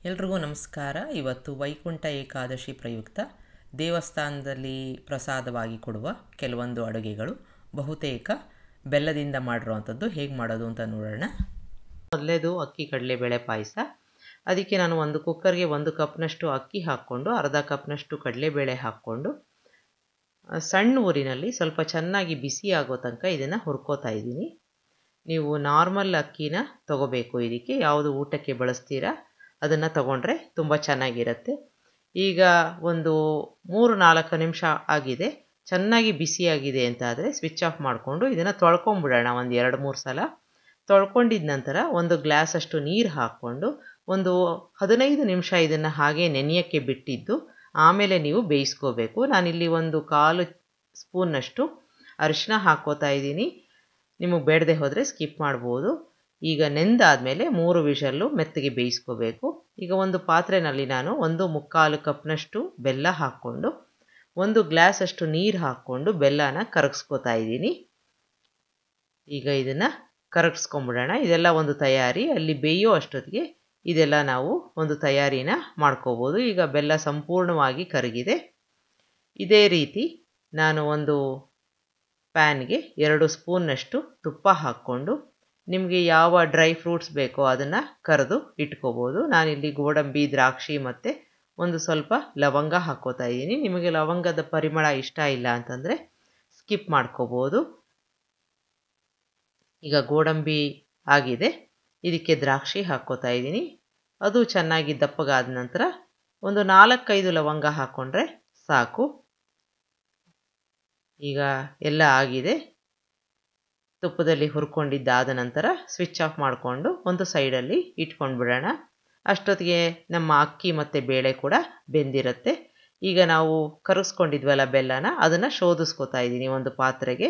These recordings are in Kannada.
ಎಲ್ರಿಗೂ ನಮಸ್ಕಾರ. ಇವತ್ತು ವೈಕುಂಠ ಏಕಾದಶಿ ಪ್ರಯುಕ್ತ ದೇವಸ್ಥಾನದಲ್ಲಿ ಪ್ರಸಾದವಾಗಿ ಕೊಡುವ ಕೆಲವೊಂದು ಅಡುಗೆಗಳು ಬಹುತೇಕ ಬೆಲ್ಲದಿಂದ ಮಾಡಿರುವಂಥದ್ದು. ಹೇಗೆ ಮಾಡೋದು ಅಂತ ನೋಡೋಣ. ಮೊದಲೇದು ಅಕ್ಕಿ ಕಡಲೆಬೇಳೆ ಪಾಯಸ. ಅದಕ್ಕೆ ನಾನು ಒಂದು ಕುಕ್ಕರ್ಗೆ 1 ಕಪ್ನಷ್ಟು ಅಕ್ಕಿ ಹಾಕ್ಕೊಂಡು ಅರ್ಧ ಕಪ್ನಷ್ಟು ಕಡಲೆಬೇಳೆ ಹಾಕ್ಕೊಂಡು ಸಣ್ಣ ಊರಿನಲ್ಲಿ ಸ್ವಲ್ಪ ಚೆನ್ನಾಗಿ ಬಿಸಿ ಆಗೋ ತನಕ ಇದನ್ನು ಹುರ್ಕೋತಾ ಇದ್ದೀನಿ. ನೀವು ನಾರ್ಮಲ್ ಅಕ್ಕಿನ ತಗೋಬೇಕು. ಇದಕ್ಕೆ ಯಾವುದು ಊಟಕ್ಕೆ ಬಳಸ್ತೀರಾ ಅದನ್ನು ತಗೊಂಡ್ರೆ ತುಂಬ ಚೆನ್ನಾಗಿರುತ್ತೆ. ಈಗ ಒಂದು 3-4 ನಿಮಿಷ ಆಗಿದೆ, ಚೆನ್ನಾಗಿ ಬಿಸಿಯಾಗಿದೆ ಅಂತ ಆದರೆ ಸ್ವಿಚ್ ಆಫ್ ಮಾಡಿಕೊಂಡು ಇದನ್ನು ತೊಳ್ಕೊಂಬಿಡೋಣ. ಒಂದು 2-3 ಸಲ ತೊಳ್ಕೊಂಡಿದ ನಂತರ 1 ಗ್ಲಾಸಷ್ಟು ನೀರು ಹಾಕ್ಕೊಂಡು ಒಂದು 15 ನಿಮಿಷ ಇದನ್ನು ಹಾಗೆ ನೆನೆಯೋಕ್ಕೆ ಬಿಟ್ಟಿದ್ದು ಆಮೇಲೆ ನೀವು ಬೇಯಿಸ್ಕೋಬೇಕು. ನಾನಿಲ್ಲಿ 1/4 ಸ್ಪೂನ್ನಷ್ಟು ಅರಿಶಿನ ಹಾಕ್ಕೋತಾ ಇದ್ದೀನಿ. ನಿಮಗೆ ಬೇಡದೆ ಹೋದರೆ ಸ್ಕಿಪ್ ಮಾಡ್ಬೋದು. ಈಗ ನೆಂದಾದಮೇಲೆ 3 ವಿಷಲ್ಲು ಮೆತ್ತಗೆ ಬೇಯಿಸ್ಕೋಬೇಕು. ಈಗ ಒಂದು ಪಾತ್ರೆಯಲ್ಲಿ ನಾನು 1/4 ಕಪ್ನಷ್ಟು ಬೆಲ್ಲ ಹಾಕ್ಕೊಂಡು 1 ಗ್ಲಾಸಷ್ಟು ನೀರು ಹಾಕ್ಕೊಂಡು ಬೆಲ್ಲನ ಕರಗಿಸ್ಕೋತಾ ಇದ್ದೀನಿ. ಈಗ ಇದನ್ನು ಕರಗಿಸ್ಕೊಂಬಿಡೋಣ. ಇದೆಲ್ಲ ಒಂದು ತಯಾರಿ. ಅಲ್ಲಿ ಬೇಯೋ ಅಷ್ಟೊತ್ತಿಗೆ ಇದೆಲ್ಲ ನಾವು ಒಂದು ತಯಾರಿನ ಮಾಡ್ಕೋಬೋದು. ಈಗ ಬೆಲ್ಲ ಸಂಪೂರ್ಣವಾಗಿ ಕರಗಿದೆ. ಇದೇ ರೀತಿ ನಾನು ಒಂದು ಪ್ಯಾನ್ಗೆ 2 ಸ್ಪೂನ್ನಷ್ಟು ತುಪ್ಪ ಹಾಕ್ಕೊಂಡು ನಿಮಗೆ ಯಾವ ಡ್ರೈ ಫ್ರೂಟ್ಸ್ ಬೇಕೋ ಅದನ್ನು ಕರೆದು ಇಟ್ಕೋಬೋದು. ನಾನಿಲ್ಲಿ ಗೋಡಂಬಿ, ದ್ರಾಕ್ಷಿ ಮತ್ತು ಒಂದು ಸ್ವಲ್ಪ ಲವಂಗ ಹಾಕ್ಕೋತಾ ಇದ್ದೀನಿ. ನಿಮಗೆ ಲವಂಗದ ಪರಿಮಳ ಇಷ್ಟ ಇಲ್ಲ ಅಂತಂದರೆ ಸ್ಕಿಪ್ ಮಾಡ್ಕೋಬೋದು. ಈಗ ಗೋಡಂಬಿ ಆಗಿದೆ, ಇದಕ್ಕೆ ದ್ರಾಕ್ಷಿ ಹಾಕ್ಕೋತಾ ಇದ್ದೀನಿ. ಅದು ಚೆನ್ನಾಗಿ ದಪ್ಪಗಾದ ನಂತರ ಒಂದು 4-5 ಲವಂಗ ಹಾಕ್ಕೊಂಡ್ರೆ ಸಾಕು. ಈಗ ಎಲ್ಲ ಆಗಿದೆ. ತುಪ್ಪದಲ್ಲಿ ಹುರ್ಕೊಂಡಿದ್ದಾದ ನಂತರ ಸ್ವಿಚ್ ಆಫ್ ಮಾಡಿಕೊಂಡು ಒಂದು ಸೈಡಲ್ಲಿ ಇಟ್ಕೊಂಡು ಬಿಡೋಣ. ಅಷ್ಟೊತ್ತಿಗೆ ನಮ್ಮ ಅಕ್ಕಿ ಮತ್ತು ಬೇಳೆ ಕೂಡ ಬೆಂದಿರುತ್ತೆ. ಈಗ ನಾವು ಕರಗಿಸ್ಕೊಂಡಿದ್ವಲ್ಲ ಬೆಲ್ಲನ, ಅದನ್ನು ಶೋಧಿಸ್ಕೋತಾ ಇದ್ದೀನಿ ಒಂದು ಪಾತ್ರೆಗೆ.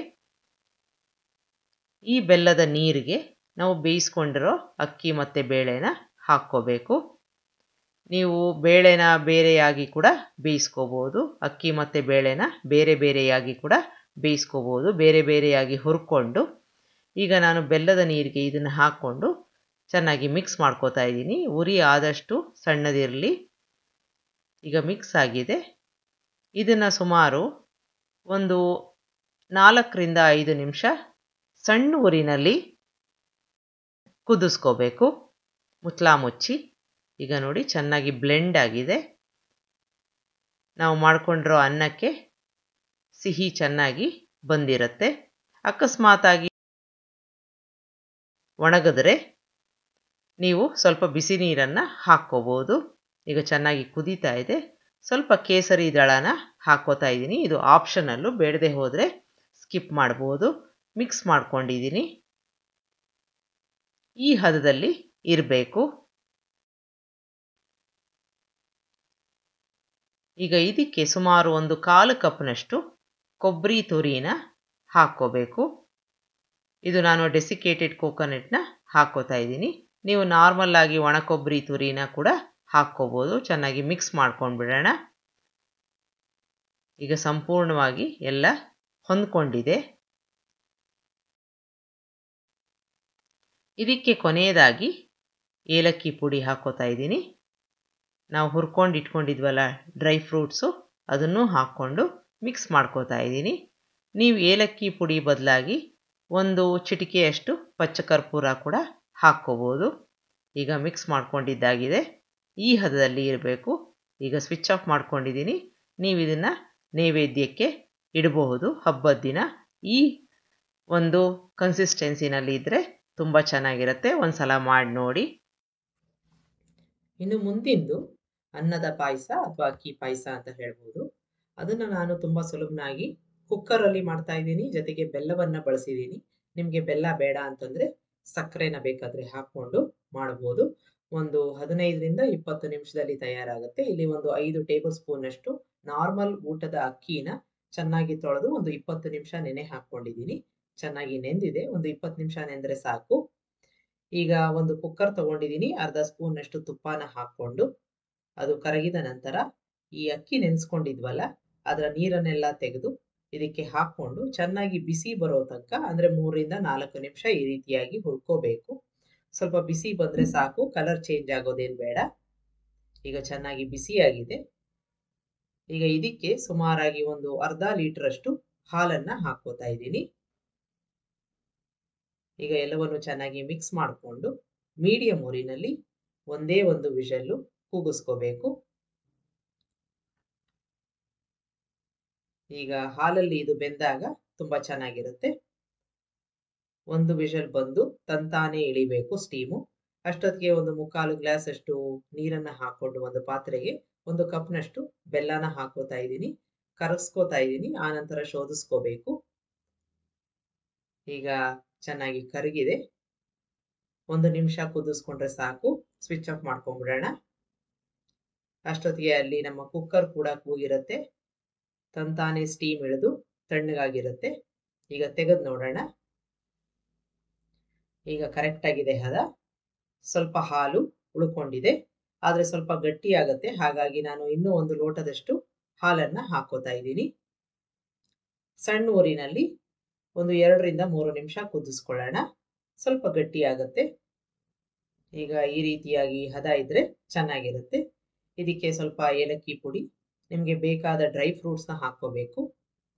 ಈ ಬೆಲ್ಲದ ನೀರಿಗೆ ನಾವು ಬೇಯಿಸ್ಕೊಂಡಿರೋ ಅಕ್ಕಿ ಮತ್ತು ಬೇಳೆನ ಹಾಕ್ಕೋಬೇಕು. ನೀವು ಬೇಳೆನ ಬೇರೆಯಾಗಿ ಕೂಡ ಬೇಯಿಸ್ಕೋಬೋದು. ಅಕ್ಕಿ ಮತ್ತು ಬೇಳೆನ ಬೇರೆ ಬೇರೆಯಾಗಿ ಕೂಡ ಬೇಯಿಸ್ಕೋಬೋದು, ಬೇರೆ ಬೇರೆಯಾಗಿ ಹುರ್ಕೊಂಡು. ಈಗ ನಾನು ಬೆಲ್ಲದ ನೀರಿಗೆ ಇದನ್ನು ಹಾಕ್ಕೊಂಡು ಚೆನ್ನಾಗಿ ಮಿಕ್ಸ್ ಮಾಡ್ಕೋತಾ ಇದ್ದೀನಿ. ಉರಿ ಆದಷ್ಟು ಸಣ್ಣದಿರಲಿ. ಈಗ ಮಿಕ್ಸ್ ಆಗಿದೆ. ಇದನ್ನು ಸುಮಾರು ಒಂದು 4-5 ನಿಮಿಷ ಸಣ್ಣ ಉರಿನಲ್ಲಿ ಕುದಿಸ್ಕೋಬೇಕು, ಮುಚ್ಚಳ ಮುಚ್ಚಿ. ಈಗ ನೋಡಿ ಚೆನ್ನಾಗಿ ಬ್ಲೆಂಡ್ ಆಗಿದೆ. ನಾವು ಮಾಡ್ಕೊಂಡಿರೋ ಅನ್ನಕ್ಕೆ ಸಿಹಿ ಚೆನ್ನಾಗಿ ಬಂದಿರುತ್ತೆ. ಅಕಸ್ಮಾತಾಗಿ ಒಣಗಿದ್ರೆ ನೀವು ಸ್ವಲ್ಪ ಬಿಸಿ ನೀರನ್ನು ಹಾಕ್ಕೋಬೋದು. ಈಗ ಚೆನ್ನಾಗಿ ಕುದೀತಾ ಇದೆ. ಸ್ವಲ್ಪ ಕೇಸರಿ ದಳನ ಹಾಕ್ಕೋತಾ ಇದ್ದೀನಿ. ಇದು ಆಪ್ಷನಲ್ಲು, ಬೇಡದೆ ಹೋದರೆ ಸ್ಕಿಪ್ ಮಾಡ್ಬೋದು. ಮಿಕ್ಸ್ ಮಾಡ್ಕೊಂಡಿದ್ದೀನಿ. ಈ ಹದದಲ್ಲಿ ಇರಬೇಕು. ಈಗ ಇದಕ್ಕೆ ಸುಮಾರು 1/4 ಕಪ್ನಷ್ಟು ಕೊಬ್ಬರಿ ತುರಿನ ಹಾಕ್ಕೋಬೇಕು. ಇದು ನಾನು ಡೆಸಿಕೇಟೆಡ್ ಕೋಕೋನಟ್ನ ಹಾಕ್ಕೋತಾ ಇದ್ದೀನಿ. ನೀವು ನಾರ್ಮಲ್ ಆಗಿ ಒಣ ಕೊಬ್ಬರಿ ತುರಿನ ಕೂಡ ಹಾಕ್ಕೋಬೋದು. ಚೆನ್ನಾಗಿ ಮಿಕ್ಸ್ ಮಾಡ್ಕೊಂಡು ಬಿಡೋಣ. ಈಗ ಸಂಪೂರ್ಣವಾಗಿ ಎಲ್ಲ ಹೊಂದ್ಕೊಂಡಿದೆ. ಇದಕ್ಕೆ ಕೊನೆಯದಾಗಿ ಏಲಕ್ಕಿ ಪುಡಿ ಹಾಕ್ಕೋತಾ ಇದ್ದೀನಿ. ನಾವು ಹುರ್ಕೊಂಡು ಇಟ್ಕೊಂಡಿದ್ವಲ್ಲ ಡ್ರೈ ಫ್ರೂಟ್ಸು, ಅದನ್ನು ಹಾಕ್ಕೊಂಡು ಮಿಕ್ಸ್ ಮಾಡ್ಕೋತಾ ಇದ್ದೀನಿ. ನೀವು ಏಲಕ್ಕಿ ಪುಡಿ ಬದಲಾಗಿ 1 ಚಿಟಿಕೆಯಷ್ಟು ಪಚ್ಚ ಕರ್ಪೂರ ಕೂಡ ಹಾಕ್ಕೋಬೋದು. ಈಗ ಮಿಕ್ಸ್ ಮಾಡ್ಕೊಂಡಿದ್ದಾಗಿದೆ. ಈ ಹದದಲ್ಲಿ ಇರಬೇಕು. ಈಗ ಸ್ವಿಚ್ ಆಫ್ ಮಾಡ್ಕೊಂಡಿದ್ದೀನಿ. ನೀವು ಇದನ್ನು ನೈವೇದ್ಯಕ್ಕೆ ಇಡಬಹುದು ಹಬ್ಬದ ದಿನ. ಈ ಒಂದು ಕನ್ಸಿಸ್ಟೆನ್ಸಿನಲ್ಲಿ ಇದ್ದರೆ ತುಂಬ ಚೆನ್ನಾಗಿರುತ್ತೆ. ಒಂದು ಸಲ ಮಾಡಿ ನೋಡಿ. ಇನ್ನು ಮುಂದಿಂದು ಅನ್ನದ ಪಾಯಸ ಅಥವಾ ಅಕ್ಕಿ ಪಾಯಸ ಅಂತ ಹೇಳ್ಬೋದು. ಅದನ್ನು ನಾನು ತುಂಬ ಸುಲಭನಾಗಿ ಕುಕ್ಕರಲ್ಲಿ ಮಾಡ್ತಾ ಇದ್ದೀನಿ. ಜೊತೆಗೆ ಬೆಲ್ಲವನ್ನು ಬಳಸಿದ್ದೀನಿ. ನಿಮಗೆ ಬೆಲ್ಲ ಬೇಡ ಅಂತಂದರೆ ಸಕ್ಕರೆನ ಬೇಕಾದರೆ ಹಾಕ್ಕೊಂಡು ಮಾಡ್ಬೋದು. ಒಂದು 15-20 ನಿಮಿಷದಲ್ಲಿ ತಯಾರಾಗುತ್ತೆ. ಇಲ್ಲಿ ಒಂದು 5 ಟೇಬಲ್ ಸ್ಪೂನ್ನಷ್ಟು ನಾರ್ಮಲ್ ಊಟದ ಅಕ್ಕಿನ ಚೆನ್ನಾಗಿ ತೊಳೆದು ಒಂದು 20 ನಿಮಿಷ ನೆನೆ ಹಾಕ್ಕೊಂಡಿದ್ದೀನಿ. ಚೆನ್ನಾಗಿ ನೆಂದಿದೆ. ಒಂದು 20 ನಿಮಿಷ ನೆಂದರೆ ಸಾಕು. ಈಗ ಒಂದು ಕುಕ್ಕರ್ ತಗೊಂಡಿದ್ದೀನಿ. ಅರ್ಧ ಸ್ಪೂನ್ನಷ್ಟು ತುಪ್ಪನ ಹಾಕ್ಕೊಂಡು ಅದು ಕರಗಿದ ನಂತರ ಈ ಅಕ್ಕಿ ನೆನೆಸ್ಕೊಂಡಿದ್ವಲ್ಲ ಅದರ ನೀರನ್ನೆಲ್ಲ ತೆಗೆದು ಇದಕ್ಕೆ ಹಾಕ್ಕೊಂಡು ಚೆನ್ನಾಗಿ ಬಿಸಿ ಬರೋ ತನಕ, ಅಂದರೆ 3-4 ನಿಮಿಷ ಈ ರೀತಿಯಾಗಿ ಹುರ್ಕೋಬೇಕು. ಸ್ವಲ್ಪ ಬಿಸಿ ಬಂದರೆ ಸಾಕು, ಕಲರ್ ಚೇಂಜ್ ಆಗೋದೇನು ಬೇಡ. ಈಗ ಚೆನ್ನಾಗಿ ಬಿಸಿಯಾಗಿದೆ. ಈಗ ಇದಕ್ಕೆ ಸುಮಾರಾಗಿ ಒಂದು ಅರ್ಧ ಲೀಟರ್ ಅಷ್ಟು ಹಾಲನ್ನ ಹಾಕೋತಾ ಇದ್ದೀನಿ. ಈಗ ಎಲ್ಲವನ್ನು ಚೆನ್ನಾಗಿ ಮಿಕ್ಸ್ ಮಾಡಿಕೊಂಡು ಮೀಡಿಯಂ ಊರಿನಲ್ಲಿ ಒಂದೇ ಒಂದು ವಿಷಲ್ಲು ಕೂಗಿಸ್ಕೋಬೇಕು. ಈಗ ಹಾಲಲ್ಲಿ ಇದು ಬೆಂದಾಗ ತುಂಬಾ ಚೆನ್ನಾಗಿರುತ್ತೆ. ಒಂದು ವಿಷಲ್ ಬಂದು ತಂತಾನೆ ಇಳಿಬೇಕು ಸ್ಟೀಮು. ಅಷ್ಟೊತ್ತಿಗೆ ಒಂದು 3/4 ಗ್ಲಾಸ್ ಅಷ್ಟು ನೀರನ್ನ ಹಾಕೊಂಡು ಒಂದು ಪಾತ್ರೆಗೆ 1 ಕಪ್ನಷ್ಟು ಬೆಲ್ಲನ ಹಾಕೋತಾ ಇದ್ದೀನಿ. ಕರಗಿಸ್ಕೋತಾ ಇದ್ದೀನಿ. ಆನಂತರ ಶೋಧಿಸ್ಕೋಬೇಕು. ಈಗ ಚೆನ್ನಾಗಿ ಕರಗಿದೆ. 1 ನಿಮಿಷ ಕುದಿಸ್ಕೊಂಡ್ರೆ ಸಾಕು. ಸ್ವಿಚ್ ಆಫ್ ಮಾಡ್ಕೊಂಡ್ಬಿಡೋಣ. ಅಷ್ಟೊತ್ತಿಗೆ ಅಲ್ಲಿ ನಮ್ಮ ಕುಕ್ಕರ್ ಕೂಡ ಕೂಗಿರುತ್ತೆ. ತಂತಾನೆ ಸ್ಟೀಮ್ ಇಳಿದು ತಣ್ಣಗಾಗಿರುತ್ತೆ. ಈಗ ತೆಗೆದು ನೋಡೋಣ. ಈಗ ಕರೆಕ್ಟ್ ಆಗಿದೆ ಹದ. ಸ್ವಲ್ಪ ಹಾಲು ಉಳ್ಕೊಂಡಿದೆ, ಆದ್ರೆ ಸ್ವಲ್ಪ ಗಟ್ಟಿ ಆಗತ್ತೆ. ಹಾಗಾಗಿ ನಾನು ಇನ್ನೂ 1 ಲೋಟದಷ್ಟು ಹಾಲನ್ನ ಹಾಕೋತಾ ಇದ್ದೀನಿ. ಸಣ್ಣ ಊರಿನಲ್ಲಿ ಒಂದು 2 ರಿಂದ 3 ನಿಮಿಷ ಕುದಿಸ್ಕೊಳ್ಳೋಣ. ಸ್ವಲ್ಪ ಗಟ್ಟಿ ಆಗತ್ತೆ. ಈಗ ಈ ರೀತಿಯಾಗಿ ಹದ ಇದ್ರೆ ಚೆನ್ನಾಗಿರುತ್ತೆ. ಇದಕ್ಕೆ ಸ್ವಲ್ಪ ಏಲಕ್ಕಿ ಪುಡಿ, ನಿಮಗೆ ಬೇಕಾದ ಡ್ರೈ ಫ್ರೂಟ್ಸ್ನ ಹಾಕೋಬೇಕು.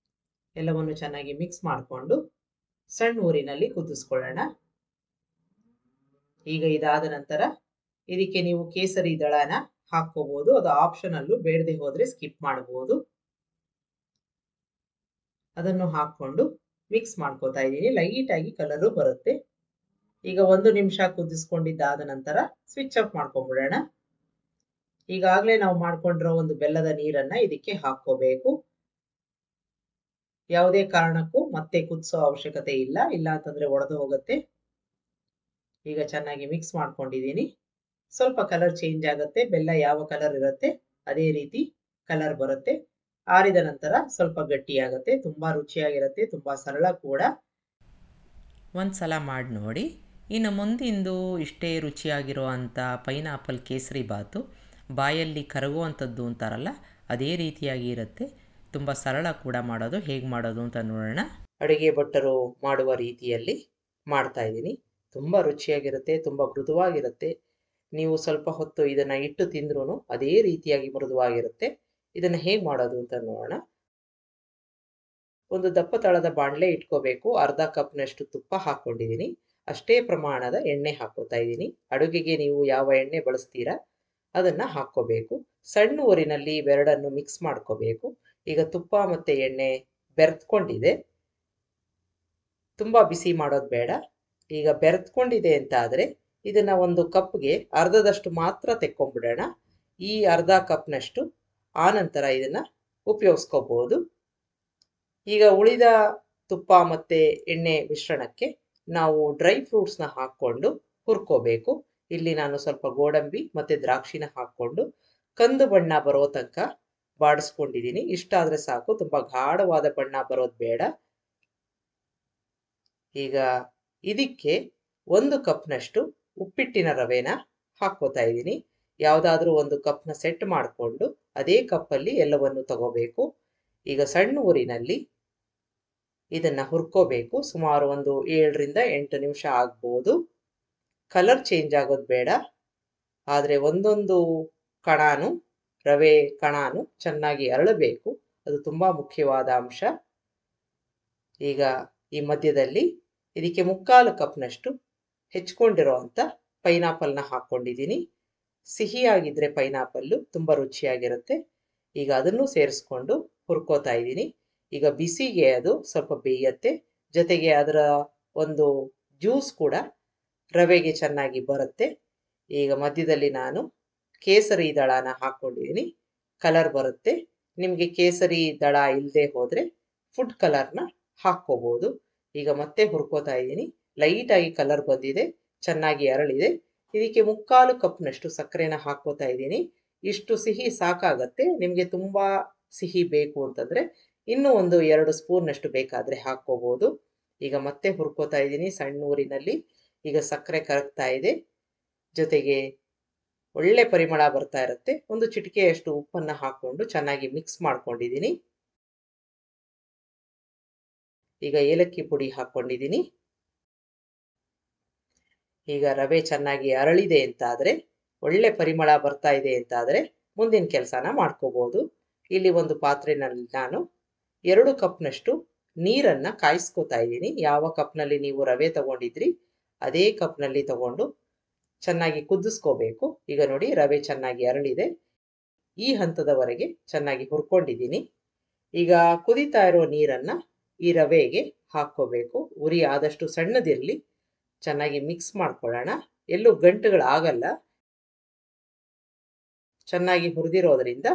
ಎಲ್ಲವನ್ನು ಚೆನ್ನಾಗಿ ಮಿಕ್ಸ್ ಮಾಡಿಕೊಂಡು ಸಣ್ಣ ಊರಿನಲ್ಲಿ ಕುದಿಸ್ಕೊಳ್ಳೋಣ. ಈಗ ಇದಾದ ನಂತರ ಇದಕ್ಕೆ ನೀವು ಕೇಸರಿ ದಳನ ಹಾಕೋಬಹುದು. ಅದು ಆಪ್ಷನಲ್ಲು, ಬೇಡದೆ ಹೋದ್ರೆ ಸ್ಕಿಪ್ ಮಾಡಬಹುದು. ಅದನ್ನು ಹಾಕೊಂಡು ಮಿಕ್ಸ್ ಮಾಡ್ಕೋತಾ ಇದ್ದೀನಿ. ಲೈಟ್ ಆಗಿ ಕಲರು ಬರುತ್ತೆ. ಈಗ 1 ನಿಮಿಷ ಕುದಿಸ್ಕೊಂಡಿದ್ದಾದ ನಂತರ ಸ್ವಿಚ್ ಆಫ್ ಮಾಡ್ಕೊಂಡ್ಬಿಡೋಣ. ಈಗಾಗಲೇ ನಾವು ಮಾಡ್ಕೊಂಡಿರೋ ಒಂದು ಬೆಲ್ಲದ ನೀರನ್ನ ಇದಕ್ಕೆ ಹಾಕೋಬೇಕು. ಯಾವುದೇ ಕಾರಣಕ್ಕೂ ಮತ್ತೆ ಕುದಿಸೋ ಅವಶ್ಯಕತೆ ಇಲ್ಲ, ಇಲ್ಲ ಅಂತಂದ್ರೆ ಒಡೆದು ಹೋಗುತ್ತೆ. ಈಗ ಚೆನ್ನಾಗಿ ಮಿಕ್ಸ್ ಮಾಡ್ಕೊಂಡಿದ್ದೀನಿ. ಸ್ವಲ್ಪ ಕಲರ್ ಚೇಂಜ್ ಆಗುತ್ತೆ. ಬೆಲ್ಲ ಯಾವ ಕಲರ್ ಇರುತ್ತೆ ಅದೇ ರೀತಿ ಕಲರ್ ಬರುತ್ತೆ. ಆರಿದ ನಂತರ ಸ್ವಲ್ಪ ಗಟ್ಟಿಯಾಗುತ್ತೆ. ತುಂಬಾ ರುಚಿಯಾಗಿರುತ್ತೆ, ತುಂಬಾ ಸರಳ ಕೂಡ. ಒಂದ್ಸಲ ಮಾಡಿ ನೋಡಿ. ಇನ್ನು ಮುಂದಿಂದು ಇಷ್ಟೇ ರುಚಿಯಾಗಿರೋ ಅಂಥ ಪೈನಾಪಲ್ ಕೇಸರಿ ಬಾತು ಬಾಯಲ್ಲಿ ಕರಗುವಂಥದ್ದು ಅಂತಾರಲ್ಲ, ಅದೇ ರೀತಿಯಾಗಿ ಇರುತ್ತೆ. ತುಂಬ ಸರಳ ಕೂಡ ಮಾಡೋದು. ಹೇಗೆ ಮಾಡೋದು ಅಂತ ನೋಡೋಣ. ಅಡುಗೆ ಭಟ್ಟರು ಮಾಡುವ ರೀತಿಯಲ್ಲಿ ಮಾಡ್ತಾ ಇದ್ದೀನಿ. ತುಂಬ ರುಚಿಯಾಗಿರುತ್ತೆ, ತುಂಬ ಮೃದುವಾಗಿರುತ್ತೆ. ನೀವು ಸ್ವಲ್ಪ ಹೊತ್ತು ಇದನ್ನು ಇಟ್ಟು ತಿಂದ್ರೂ ಅದೇ ರೀತಿಯಾಗಿ ಮೃದುವಾಗಿರುತ್ತೆ. ಇದನ್ನು ಹೇಗೆ ಮಾಡೋದು ಅಂತ ನೋಡೋಣ. ಒಂದು ದಪ್ಪ ತಳದ ಬಾಣಲೆ ಇಟ್ಕೋಬೇಕು. ಅರ್ಧ ಕಪ್ನಷ್ಟು ತುಪ್ಪ ಹಾಕ್ಕೊಂಡಿದ್ದೀನಿ. ಅಷ್ಟೇ ಪ್ರಮಾಣದ ಎಣ್ಣೆ ಹಾಕೋತಾ ಇದ್ದೀನಿ. ಅಡುಗೆಗೆ ನೀವು ಯಾವ ಎಣ್ಣೆ ಬಳಸ್ತೀರಾ ಅದನ್ನು ಹಾಕ್ಕೋಬೇಕು. ಸಣ್ಣ ಊರಿನಲ್ಲಿ ಇವೆರಡನ್ನು ಮಿಕ್ಸ್ ಮಾಡ್ಕೋಬೇಕು. ಈಗ ತುಪ್ಪ ಮತ್ತು ಎಣ್ಣೆ ಬೆರೆತ್ಕೊಂಡಿದೆ. ತುಂಬ ಬಿಸಿ ಮಾಡೋದು ಬೇಡ. ಈಗ ಬೆರೆತ್ಕೊಂಡಿದೆ ಅಂತ ಆದರೆ ಇದನ್ನು ಒಂದು ಕಪ್ಗೆ ಅರ್ಧದಷ್ಟು ಮಾತ್ರ ತೆಕ್ಕೊಂಡ್ಬಿಡೋಣ. ಈ ಅರ್ಧ ಕಪ್ನಷ್ಟು ಆನಂತರ ಇದನ್ನು ಉಪಯೋಗಿಸ್ಕೋಬೋದು. ಈಗ ಉಳಿದ ತುಪ್ಪ ಮತ್ತು ಎಣ್ಣೆ ಮಿಶ್ರಣಕ್ಕೆ ನಾವು ಡ್ರೈ ಫ್ರೂಟ್ಸ್ನ ಹಾಕ್ಕೊಂಡು ಹುರ್ಕೋಬೇಕು. ಇಲ್ಲಿ ನಾನು ಸ್ವಲ್ಪ ಗೋಡಂಬಿ ಮತ್ತು ದ್ರಾಕ್ಷಿನ ಹಾಕ್ಕೊಂಡು ಕಂದು ಬಣ್ಣ ಬರೋ ತನಕ ಬಾಡಿಸ್ಕೊಂಡಿದ್ದೀನಿ. ಇಷ್ಟಾದರೆ ಸಾಕು, ತುಂಬ ಗಾಢವಾದ ಬಣ್ಣ ಬರೋದು ಬೇಡ. ಈಗ ಇದಕ್ಕೆ 1 ಕಪ್ನಷ್ಟು ಉಪ್ಪಿಟ್ಟಿನ ರವೆನ ಹಾಕ್ಕೋತಾ ಇದ್ದೀನಿ. ಯಾವುದಾದ್ರೂ ಒಂದು ಕಪ್ನ ಸೆಟ್ ಮಾಡಿಕೊಂಡು ಅದೇ ಕಪ್ಪಲ್ಲಿ ಎಲ್ಲವನ್ನು ತಗೋಬೇಕು. ಈಗ ಸಣ್ಣ ಊರಿನಲ್ಲಿ ಇದನ್ನು ಹುರ್ಕೋಬೇಕು. ಸುಮಾರು ಒಂದು 7 ರಿಂದ 8 ನಿಮಿಷ ಆಗ್ಬೋದು. ಕಲರ್ ಚೇಂಜ್ ಆಗೋದು ಬೇಡ, ಆದರೆ ಒಂದೊಂದು ಕಣಾನು, ರವೆ ಕಣಾನು ಚೆನ್ನಾಗಿ ಅರಳಬೇಕು. ಅದು ತುಂಬ ಮುಖ್ಯವಾದ ಅಂಶ. ಈಗ ಈ ಮಧ್ಯದಲ್ಲಿ ಇದಕ್ಕೆ 3/4 ಕಪ್ನಷ್ಟು ಹೆಚ್ಕೊಂಡಿರೋ ಅಂಥ ಪೈನಾಪಲ್ನ ಹಾಕ್ಕೊಂಡಿದ್ದೀನಿ. ಸಿಹಿಯಾಗಿದ್ದರೆ ಪೈನಾಪಲ್ಲು ತುಂಬ ರುಚಿಯಾಗಿರುತ್ತೆ. ಈಗ ಅದನ್ನು ಸೇರಿಸ್ಕೊಂಡು ಹುರ್ಕೋತಾ ಇದ್ದೀನಿ. ಈಗ ಬಿಸಿಗೆ ಅದು ಸ್ವಲ್ಪ ಬೇಯುತ್ತೆ. ಜೊತೆಗೆ ಅದರ ಒಂದು ಜ್ಯೂಸ್ ಕೂಡ ರವೆಗೆ ಚೆನ್ನಾಗಿ ಬರುತ್ತೆ. ಈಗ ಮಧ್ಯದಲ್ಲಿ ನಾನು ಕೇಸರಿ ದಳನ ಹಾಕ್ಕೊಂಡಿದ್ದೀನಿ. ಕಲರ್ ಬರುತ್ತೆ. ನಿಮಗೆ ಕೇಸರಿ ದಳ ಇಲ್ಲದೆ ಹೋದರೆ ಫುಡ್ ಕಲರ್ನ ಹಾಕ್ಕೋಬೋದು. ಈಗ ಮತ್ತೆ ಹುರ್ಕೋತಾ ಇದ್ದೀನಿ. ಲೈಟಾಗಿ ಕಲರ್ ಬಂದಿದೆ, ಚೆನ್ನಾಗಿ ಅರಳಿದೆ. ಇದಕ್ಕೆ 3/4 ಕಪ್ನಷ್ಟು ಸಕ್ಕರೆನ ಹಾಕ್ಕೋತಾ ಇದ್ದೀನಿ. ಇಷ್ಟು ಸಿಹಿ ಸಾಕಾಗತ್ತೆ. ನಿಮಗೆ ತುಂಬ ಸಿಹಿ ಬೇಕು ಅಂತಂದರೆ ಇನ್ನೂ ಒಂದು 2 ಸ್ಪೂನ್ನಷ್ಟು ಬೇಕಾದರೆ ಹಾಕ್ಕೋಬೋದು. ಈಗ ಮತ್ತೆ ಹುರ್ಕೋತಾ ಇದ್ದೀನಿ ಸಣ್ಣ ಊರಿನಲ್ಲಿ. ಈಗ ಸಕ್ಕರೆ ಕರಗ್ತಾ ಇದೆ, ಜೊತೆಗೆ ಒಳ್ಳೆ ಪರಿಮಳ ಬರ್ತಾ ಇರುತ್ತೆ. ಒಂದು ಚಿಟಿಕೆಯಷ್ಟು ಉಪ್ಪನ್ನು ಹಾಕ್ಕೊಂಡು ಚೆನ್ನಾಗಿ ಮಿಕ್ಸ್ ಮಾಡ್ಕೊಂಡಿದ್ದೀನಿ. ಈಗ ಏಲಕ್ಕಿ ಪುಡಿ ಹಾಕ್ಕೊಂಡಿದ್ದೀನಿ. ಈಗ ರವೆ ಚೆನ್ನಾಗಿ ಅರಳಿದೆ ಅಂತ ಆದರೆ ಒಳ್ಳೆ ಪರಿಮಳ ಬರ್ತಾ ಇದೆ ಅಂತಾದರೆ ಮುಂದಿನ ಕೆಲಸನ ಮಾಡ್ಕೋಬೋದು. ಇಲ್ಲಿ ಒಂದು ಪಾತ್ರೆಯಲ್ಲಿ ನಾನು 2 ಕಪ್ನಷ್ಟು ನೀರನ್ನು ಕಾಯಿಸ್ಕೊತಾ ಇದ್ದೀನಿ. ಯಾವ ಕಪ್ನಲ್ಲಿ ನೀವು ರವೆ ತಗೊಂಡಿದ್ರಿ ಅದೇ ಕಪ್ನಲ್ಲಿ ತಗೊಂಡು ಚೆನ್ನಾಗಿ ಕುದಿಸ್ಕೋಬೇಕು. ಈಗ ನೋಡಿ ರವೆ ಚೆನ್ನಾಗಿ ಅರಳಿದೆ. ಈ ಹಂತದವರೆಗೆ ಚೆನ್ನಾಗಿ ಹುರ್ಕೊಂಡಿದ್ದೀನಿ. ಈಗ ಕುದೀತಾ ಇರೋ ನೀರನ್ನು ಈ ರವೆಗೆ ಹಾಕ್ಕೋಬೇಕು. ಉರಿ ಆದಷ್ಟು ಸಣ್ಣದಿರಲಿ. ಚೆನ್ನಾಗಿ ಮಿಕ್ಸ್ ಮಾಡ್ಕೊಳ್ಳೋಣ. ಎಲ್ಲೂ ಗಂಟುಗಳಾಗಲ್ಲ. ಚೆನ್ನಾಗಿ ಹುರಿದಿರೋದ್ರಿಂದ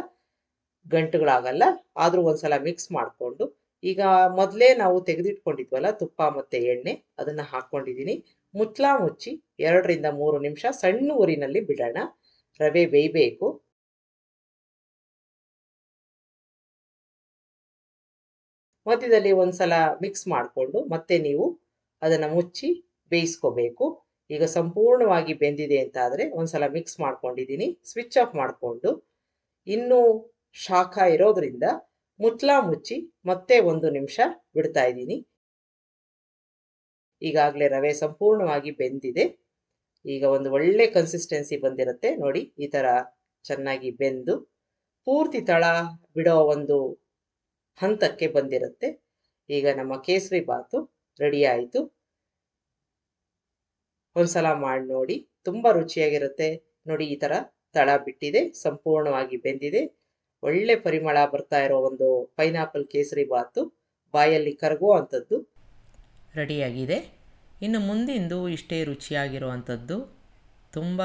ಗಂಟುಗಳಾಗಲ್ಲ. ಆದರೂ ಒಂದ್ಸಲ ಮಿಕ್ಸ್ ಮಾಡಿಕೊಂಡು ಈಗ ಮೊದಲೇ ನಾವು ತೆಗೆದಿಟ್ಕೊಂಡಿದ್ವಲ್ಲ ತುಪ್ಪ ಮತ್ತು ಎಣ್ಣೆ ಅದನ್ನು ಹಾಕ್ಕೊಂಡಿದ್ದೀನಿ. ಮುಚ್ಚಳ ಮುಚ್ಚಿ 2 ರಿಂದ 3 ನಿಮಿಷ ಸಣ್ಣ ಉರಿನಲ್ಲಿ ಬಿಡೋಣ. ರವೆ ಬೇಯಬೇಕು. ಮಧ್ಯದಲ್ಲಿ ಒಂದ್ಸಲ ಮಿಕ್ಸ್ ಮಾಡಿಕೊಂಡು ಮತ್ತೆ ನೀವು ಅದನ್ನು ಮುಚ್ಚಿ ಬೇಯಿಸ್ಕೋಬೇಕು. ಈಗ ಸಂಪೂರ್ಣವಾಗಿ ಬೆಂದಿದೆ ಅಂತಾದರೆ ಒಂದ್ಸಲ ಮಿಕ್ಸ್ ಮಾಡ್ಕೊಂಡಿದ್ದೀನಿ. ಸ್ವಿಚ್ ಆಫ್ ಮಾಡಿಕೊಂಡು ಇನ್ನೂ ಶಾಖ ಇರೋದ್ರಿಂದ ಮುಚ್ಚಳ ಮುಚ್ಚಿ ಮತ್ತೆ 1 ನಿಮಿಷ ಬಿಡ್ತಾ ಇದ್ದೀನಿ. ಈಗಾಗಲೇ ರವೆ ಸಂಪೂರ್ಣವಾಗಿ ಬೆಂದಿದೆ. ಈಗ ಒಂದು ಒಳ್ಳೆ ಕನ್ಸಿಸ್ಟೆನ್ಸಿ ಬಂದಿರುತ್ತೆ ನೋಡಿ. ಈ ಥರ ಚೆನ್ನಾಗಿ ಬೆಂದು ಪೂರ್ತಿ ತಳ ಬಿಡೋ ಒಂದು ಹಂತಕ್ಕೆ ಬಂದಿರುತ್ತೆ. ಈಗ ನಮ್ಮ ಕೇಸರಿ ಬಾತು ರೆಡಿ ಆಯಿತು. ಒಂದ್ಸಲ ಮಾಡಿ ನೋಡಿ, ತುಂಬ ರುಚಿಯಾಗಿರುತ್ತೆ. ನೋಡಿ ಈ ಥರ ತಳ ಬಿಟ್ಟಿದೆ, ಸಂಪೂರ್ಣವಾಗಿ ಬೆಂದಿದೆ. ಒಳ್ಳೆ ಪರಿಮಳ ಬರ್ತಾ ಇರೋ ಒಂದು ಪೈನಾಪಲ್ ಕೇಸರಿ ಬಾತು ಬಾಯಲ್ಲಿ ಕರಗೋ ಅಂಥದ್ದು ರೆಡಿಯಾಗಿದೆ. ಇನ್ನು ಮುಂದಿಂದು ಇಷ್ಟೇ ರುಚಿಯಾಗಿರುವಂಥದ್ದು, ತುಂಬ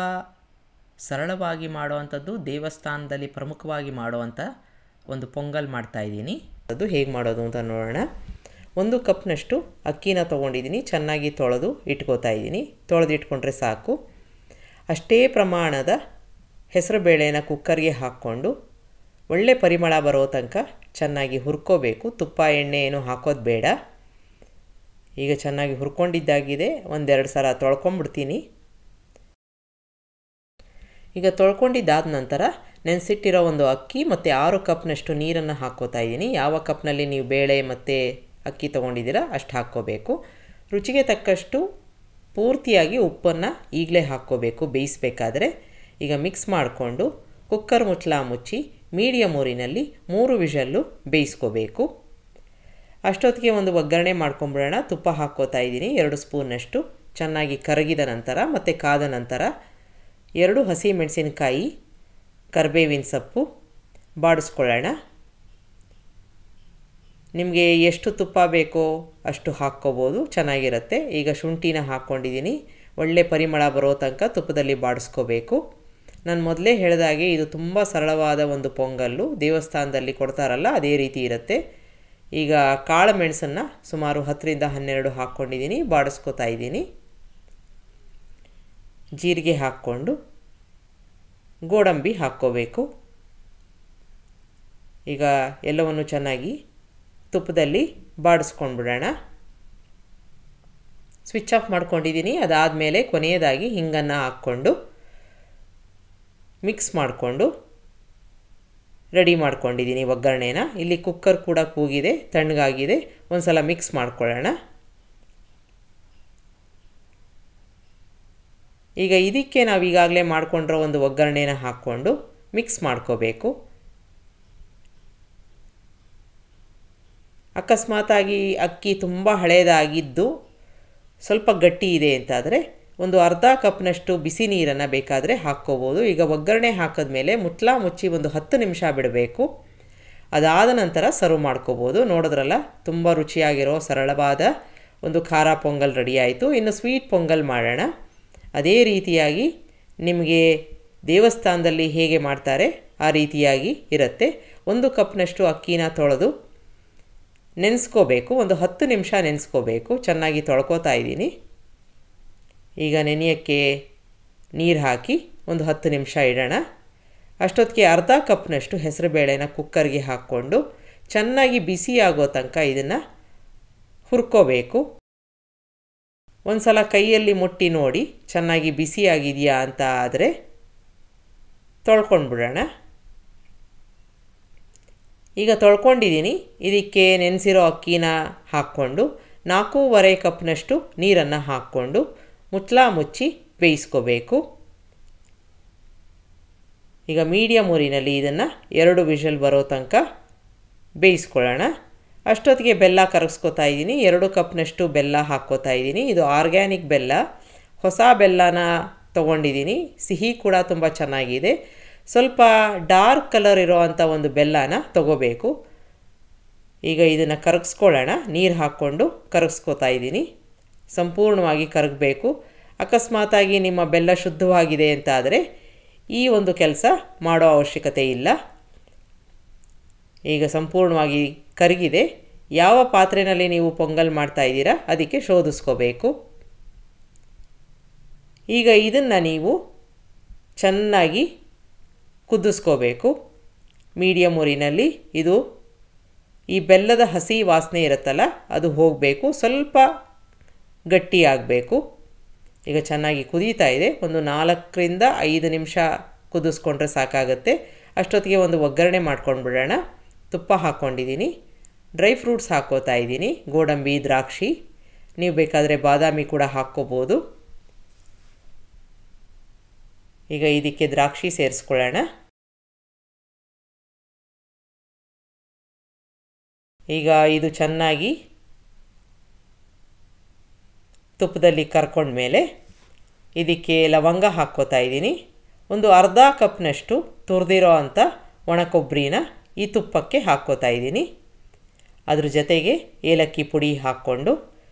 ಸರಳವಾಗಿ ಮಾಡುವಂಥದ್ದು, ದೇವಸ್ಥಾನದಲ್ಲಿ ಪ್ರಮುಖವಾಗಿ ಮಾಡುವಂಥ ಒಂದು ಪೊಂಗಲ್ ಮಾಡ್ತಾಯಿದ್ದೀನಿ. ಅದು ಹೇಗೆ ಮಾಡೋದು ಅಂತ ನೋಡೋಣ. 1 ಕಪ್ನಷ್ಟು ಅಕ್ಕಿನ ತೊಗೊಂಡಿದ್ದೀನಿ. ಚೆನ್ನಾಗಿ ತೊಳೆದು ಇಟ್ಕೋತಾ ಇದ್ದೀನಿ. ತೊಳೆದು ಇಟ್ಕೊಂಡ್ರೆ ಸಾಕು. ಅಷ್ಟೇ ಪ್ರಮಾಣದ ಹೆಸರುಬೇಳೆನ ಕುಕ್ಕರ್ಗೆ ಹಾಕ್ಕೊಂಡು ಒಳ್ಳೆ ಪರಿಮಳ ಬರೋ ತನಕ ಚೆನ್ನಾಗಿ ಹುರ್ಕೋಬೇಕು. ತುಪ್ಪ ಎಣ್ಣೆ ಏನು ಹಾಕೋದು ಬೇಡ. ಈಗ ಚೆನ್ನಾಗಿ ಹುರ್ಕೊಂಡಿದ್ದಾಗಿದೆ. 1-2 ಸಲ ತೊಳ್ಕೊಂಬಿಡ್ತೀನಿ. ಈಗ ತೊಳ್ಕೊಂಡಿದ್ದಾದ ನಂತರ ನೆನೆಸಿಟ್ಟಿರೋ ಒಂದು ಅಕ್ಕಿ ಮತ್ತು 6 ಕಪ್ನಷ್ಟು ನೀರನ್ನು ಹಾಕ್ಕೋತಾ ಇದ್ದೀನಿ. ಯಾವ ಕಪ್ನಲ್ಲಿ ನೀವು ಬೇಳೆ ಮತ್ತು ಅಕ್ಕಿ ತೊಗೊಂಡಿದ್ದೀರಾ ಅಷ್ಟು ಹಾಕ್ಕೋಬೇಕು. ರುಚಿಗೆ ತಕ್ಕಷ್ಟು ಪೂರ್ತಿಯಾಗಿ ಉಪ್ಪನ್ನು ಈಗಲೇ ಹಾಕ್ಕೋಬೇಕು ಬೇಯಿಸಬೇಕಾದ್ರೆ. ಈಗ ಮಿಕ್ಸ್ ಮಾಡಿಕೊಂಡು ಕುಕ್ಕರ್ ಮುಚ್ಚಳ ಮುಚ್ಚಿ ಮೀಡಿಯಮ್ ಊರಿನಲ್ಲಿ 3 ವಿಷಲ್ಲು ಬೇಯಿಸ್ಕೋಬೇಕು. ಅಷ್ಟೊತ್ತಿಗೆ ಒಂದು ಒಗ್ಗರಣೆ ಮಾಡ್ಕೊಂಬಿಡೋಣ. ತುಪ್ಪ ಹಾಕ್ಕೋತಾ ಇದ್ದೀನಿ 2 ಸ್ಪೂನ್ನಷ್ಟು. ಚೆನ್ನಾಗಿ ಕರಗಿದ ನಂತರ ಮತ್ತು ಕಾದ ನಂತರ 2 ಹಸಿ ಮೆಣಸಿನಕಾಯಿ, ಕರಿಬೇವಿನ ಸೊಪ್ಪು ಬಾಡಿಸ್ಕೊಳ್ಳೋಣ. ನಿಮಗೆ ಎಷ್ಟು ತುಪ್ಪ ಬೇಕೋ ಅಷ್ಟು ಹಾಕ್ಕೋಬೋದು, ಚೆನ್ನಾಗಿರುತ್ತೆ. ಈಗ ಶುಂಠಿನ ಹಾಕ್ಕೊಂಡಿದ್ದೀನಿ. ಒಳ್ಳೆ ಪರಿಮಳ ಬರೋ ತನಕ ತುಪ್ಪದಲ್ಲಿ ಬಾಡಿಸ್ಕೋಬೇಕು. ನಾನು ಮೊದಲೇ ಹೇಳಿದಾಗೆ ಇದು ತುಂಬ ಸರಳವಾದ ಒಂದು ಪೊಂಗಲ್ಲು. ದೇವಸ್ಥಾನದಲ್ಲಿ ಕೊಡ್ತಾರಲ್ಲ ಅದೇ ರೀತಿ ಇರುತ್ತೆ. ಈಗ ಕಾಳು ಮೆಣಸನ್ನು ಸುಮಾರು 10 ರಿಂದ 12 ಹಾಕ್ಕೊಂಡಿದ್ದೀನಿ, ಬಾಡಿಸ್ಕೋತಾ ಇದ್ದೀನಿ. ಜೀರಿಗೆ ಹಾಕ್ಕೊಂಡು ಗೋಡಂಬಿ ಹಾಕ್ಕೋಬೇಕು. ಈಗ ಎಲ್ಲವನ್ನು ಚೆನ್ನಾಗಿ ತುಪ್ಪದಲ್ಲಿ ಬಾಡಿಸ್ಕೊಂಡ್ಬಿಡೋಣ. ಸ್ವಿಚ್ ಆಫ್ ಮಾಡ್ಕೊಂಡಿದ್ದೀನಿ. ಅದಾದಮೇಲೆ ಕೊನೆಯದಾಗಿ ಹಿಂಗನ್ನು ಹಾಕ್ಕೊಂಡು ಮಿಕ್ಸ್ ಮಾಡಿಕೊಂಡು ರೆಡಿ ಮಾಡ್ಕೊಂಡಿದ್ದೀನಿ ಒಗ್ಗರಣೆನ. ಇಲ್ಲಿ ಕುಕ್ಕರ್ ಕೂಡ ಕೂಗಿದೆ, ತಣ್ಣಗಾಗಿದೆ. ಒಂದು ಸಲ ಮಿಕ್ಸ್ ಮಾಡ್ಕೊಳ್ಳೋಣ. ಈಗ ಇದಕ್ಕೆ ನಾವು ಈಗಾಗಲೇ ಮಾಡ್ಕೊಂಡಿರೋ ಒಂದು ಒಗ್ಗರಣೆನ ಹಾಕ್ಕೊಂಡು ಮಿಕ್ಸ್ ಮಾಡ್ಕೋಬೇಕು. ಅಕಸ್ಮಾತಾಗಿ ಅಕ್ಕಿ ತುಂಬ ಹಳೇದಾಗಿದ್ದು ಸ್ವಲ್ಪ ಗಟ್ಟಿ ಇದೆ ಅಂತಾದರೆ ಒಂದು ಅರ್ಧ ಕಪ್ನಷ್ಟು ಬಿಸಿ ನೀರನ್ನು ಬೇಕಾದರೆ ಹಾಕ್ಕೋಬೋದು. ಈಗ ಒಗ್ಗರಣೆ ಹಾಕಿದ್ಮೇಲೆ ಮುಚ್ಚಳ ಮುಚ್ಚಿ ಒಂದು 10 ನಿಮಿಷ ಬಿಡಬೇಕು. ಅದಾದ ನಂತರ ಸರ್ವ್ ಮಾಡ್ಕೋಬೋದು. ನೋಡಿದ್ರಲ್ಲ, ತುಂಬ ರುಚಿಯಾಗಿರೋ ಸರಳವಾದ ಒಂದು ಖಾರ ಪೊಂಗಲ್ ರೆಡಿ ಆಯಿತು. ಇನ್ನು ಸ್ವೀಟ್ ಪೊಂಗಲ್ ಮಾಡೋಣ. ಅದೇ ರೀತಿಯಾಗಿ ನಿಮಗೆ ದೇವಸ್ಥಾನದಲ್ಲಿ ಹೇಗೆ ಮಾಡ್ತಾರೆ ಆ ರೀತಿಯಾಗಿ ಇರುತ್ತೆ. 1 ಕಪ್ನಷ್ಟು ಅಕ್ಕಿನ ತೊಳೆದು ನೆನೆಸ್ಕೋಬೇಕು. ಒಂದು 10 ನಿಮಿಷ ನೆನೆಸ್ಕೋಬೇಕು. ಚೆನ್ನಾಗಿ ತೊಳ್ಕೊತಾ ಇದ್ದೀನಿ. ಈಗ ನೆನೆಯೋಕ್ಕೆ ನೀರು ಹಾಕಿ ಒಂದು 10 ನಿಮಿಷ ಇಡೋಣ. ಅಷ್ಟೊತ್ತಿಗೆ ಅರ್ಧ ಕಪ್ನಷ್ಟು ಹೆಸರುಬೇಳೆನ ಕುಕ್ಕರ್ಗೆ ಹಾಕ್ಕೊಂಡು ಚೆನ್ನಾಗಿ ಬಿಸಿ ಆಗೋ ತನಕ ಇದನ್ನು ಹುರ್ಕೋಬೇಕು. ಒಂದು ಸಲ ಕೈಯಲ್ಲಿ ಮುಟ್ಟಿ ನೋಡಿ ಚೆನ್ನಾಗಿ ಬಿಸಿಯಾಗಿದೆಯಾ ಅಂತ ಆದರೆ ತೊಳ್ಕೊಂಡ್ಬಿಡೋಣ. ಈಗ ತೊಳ್ಕೊಂಡಿದ್ದೀನಿ. ಇದಕ್ಕೆ ನೆನೆಸಿರೋ ಅಕ್ಕಿನ ಹಾಕ್ಕೊಂಡು 4.5 ಕಪ್ನಷ್ಟು ನೀರನ್ನು ಹಾಕ್ಕೊಂಡು ಮುಚ್ಚಳ ಮುಚ್ಚಿ ಬೇಯಿಸ್ಕೋಬೇಕು. ಈಗ ಮೀಡಿಯಮ್ ಉರಿನಲ್ಲಿ ಇದನ್ನು 2 ವಿಷಲ್ ಬರೋ ತನಕ ಬೇಯಿಸ್ಕೊಳ್ಳೋಣ. ಅಷ್ಟೊತ್ತಿಗೆ ಬೆಲ್ಲ ಕರಗಿಸ್ಕೊತಾ ಇದ್ದೀನಿ. 2 ಕಪ್ನಷ್ಟು ಬೆಲ್ಲ ಹಾಕ್ಕೋತಾ ಇದ್ದೀನಿ. ಇದು ಆರ್ಗ್ಯಾನಿಕ್ ಬೆಲ್ಲ, ಹೊಸ ಬೆಲ್ಲನ ತೊಗೊಂಡಿದ್ದೀನಿ. ಸಿಹಿ ಕೂಡ ತುಂಬ ಚೆನ್ನಾಗಿದೆ. ಸ್ವಲ್ಪ ಡಾರ್ಕ್ ಕಲರ್ ಇರೋವಂಥ ಒಂದು ಬೆಲ್ಲನ ತೊಗೋಬೇಕು. ಈಗ ಇದನ್ನು ಕರಗಿಸ್ಕೊಳ್ಳೋಣ. ನೀರು ಹಾಕ್ಕೊಂಡು ಕರಗಿಸ್ಕೋತಾ ಇದ್ದೀನಿ. ಸಂಪೂರ್ಣವಾಗಿ ಕರಗಬೇಕು. ಅಕಸ್ಮಾತಾಗಿ ನಿಮ್ಮ ಬೆಲ್ಲ ಶುದ್ಧವಾಗಿದೆ ಅಂತ ಆದರೆ ಈ ಒಂದು ಕೆಲಸ ಮಾಡೋ ಅವಶ್ಯಕತೆ ಇಲ್ಲ. ಈಗ ಸಂಪೂರ್ಣವಾಗಿ ಕರಗಿದೆ. ಯಾವ ಪಾತ್ರೆಯಲ್ಲಿ ನೀವು ಪೊಂಗಲ್ ಮಾಡ್ತಾ ಇದ್ದೀರಾ ಅದಕ್ಕೆ ಶೋಧಿಸ್ಕೋಬೇಕು. ಈಗ ಇದನ್ನು ನೀವು ಚೆನ್ನಾಗಿ ಕುದಿಸ್ಕೋಬೇಕು. ಮೀಡಿಯಮ್ ಉರಿನಲ್ಲಿ ಇದು ಈ ಬೆಲ್ಲದ ಹಸಿ ವಾಸನೆ ಇರುತ್ತಲ್ಲ ಅದು ಹೋಗಬೇಕು. ಸ್ವಲ್ಪ ಗಟ್ಟಿಯಾಗಬೇಕು. ಈಗ ಚೆನ್ನಾಗಿ ಕುದೀತಾ ಇದೆ. ಒಂದು 4ರಿಂದ 5 ನಿಮಿಷ ಕುದಿಸ್ಕೊಂಡ್ರೆ ಸಾಕಾಗುತ್ತೆ. ಅಷ್ಟೊತ್ತಿಗೆ ಒಂದು ಒಗ್ಗರಣೆ ಮಾಡ್ಕೊಂಡು ಬಿಡೋಣ. ತುಪ್ಪ ಹಾಕ್ಕೊಂಡಿದ್ದೀನಿ. ಡ್ರೈ ಫ್ರೂಟ್ಸ್ ಹಾಕ್ಕೋತಾ ಇದ್ದೀನಿ. ಗೋಡಂಬಿ, ದ್ರಾಕ್ಷಿ, ನೀವು ಬೇಕಾದರೆ ಬಾದಾಮಿ ಕೂಡ ಹಾಕ್ಕೋಬೋದು. ಈಗ ಇದಕ್ಕೆ ದ್ರಾಕ್ಷಿ ಸೇರಿಸ್ಕೊಳ್ಳೋಣ. ಈಗ ಇದು ಚೆನ್ನಾಗಿ ತುಪ್ಪದಲ್ಲಿ ಕರ್ಕೊಂಡ್ಮೇಲೆ ಇದಕ್ಕೆ ಲವಂಗ ಹಾಕ್ಕೋತಾ ಇದ್ದೀನಿ. ಒಂದು ಅರ್ಧ ಕಪ್ನಷ್ಟು ತುರಿದಿರೋ ಅಂಥ ಒಣಕೊಬ್ಬರಿನ ಈ ತುಪ್ಪಕ್ಕೆ ಹಾಕ್ಕೋತಾ ಇದ್ದೀನಿ. ಅದ್ರ ಜೊತೆಗೆ ಏಲಕ್ಕಿ ಪುಡಿ ಹಾಕ್ಕೊಂಡು